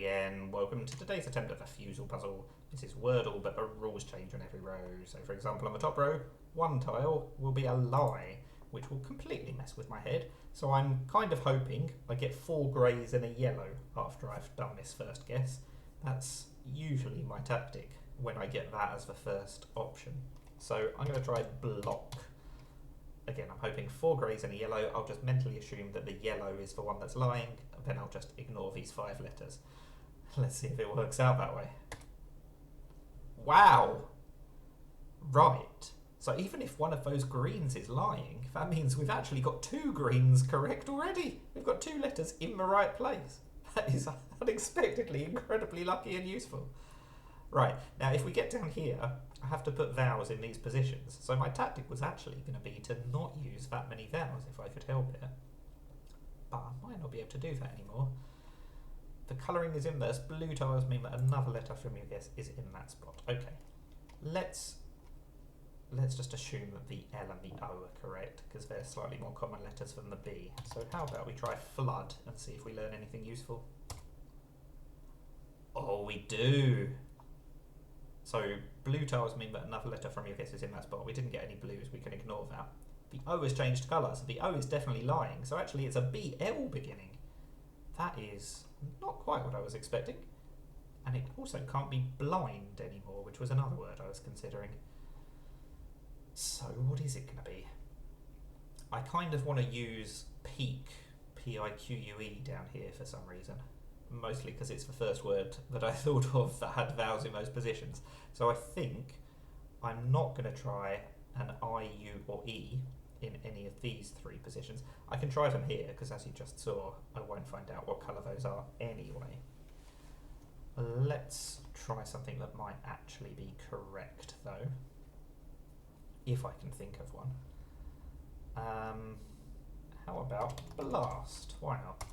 again. Welcome to today's attempt at a Fusele puzzle. This is Wordle, but the rules change on every row. So for example, on the top row, one tile will be a lie, which will completely mess with my head. So I'm kind of hoping I get 4 greys and a yellow after I've done this first guess. That's usually my tactic when I get that as the first option. So I'm going to try block. Again, I'm hoping 4 greys and a yellow. I'll just mentally assume that the yellow is the one that's lying, and then I'll just ignore these 5 letters. Let's see if it works out that way. Wow! Right. So even if one of those greens is lying, that means we've actually got 2 greens correct already. We've got 2 letters in the right place. That is unexpectedly incredibly lucky and useful. Right, now if we get down here, I have to put vowels in these positions. So my tactic was actually going to be to not use that many vowels if I could help it. But I might not be able to do that anymore. The colouring is inverse. Blue tiles mean that another letter from your guess is in that spot. Okay, let's just assume that the L and the O are correct, because they're slightly more common letters than the B. So how about we try flood and see if we learn anything useful? Oh, we do! So blue tiles mean that another letter from your guess is in that spot. We didn't get any blues, we can ignore that. The O has changed colour, so the O is definitely lying. So actually it's a BL beginning. That is not quite what I was expecting. And it also can't be blind anymore, which was another word I was considering. So what is it going to be? I kind of want to use peak, P-I-Q-U-E, down here for some reason. Mostly because it's the first word that I thought of that had vowels in those positions. So I think I'm not going to try an I, U or E in any of these 3 positions. I can try them here because, as you just saw, I won't find out what colour those are anyway. Let's try something that might actually be correct though, if I can think of one. How about blast? Why not?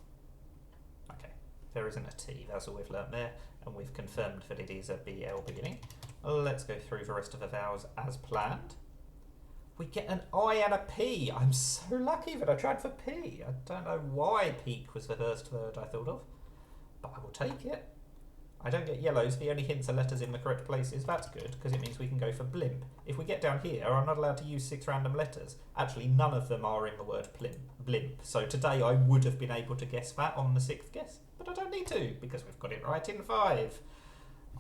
Okay. There isn't a T, that's all we've learnt there, and we've confirmed that it is a BL beginning. Let's go through the rest of the vowels as planned. We get an I and a P. I'm so lucky that I tried for P. I don't know why peak was the first word I thought of, but I will take it. I don't get yellows, the only hints are letters in the correct places. That's good, because it means we can go for blimp. If we get down here, I'm not allowed to use 6 random letters. Actually, none of them are in the word blimp. So today I would have been able to guess that on the 6th guess, but I don't need to, because we've got it right in 5.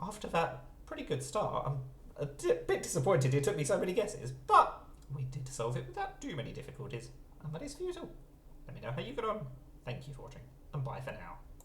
After that pretty good start, I'm a bit disappointed it took me so many guesses, but we did solve it without too many difficulties, and that is Fusele. Let me know how you got on. Thank you for watching, and bye for now.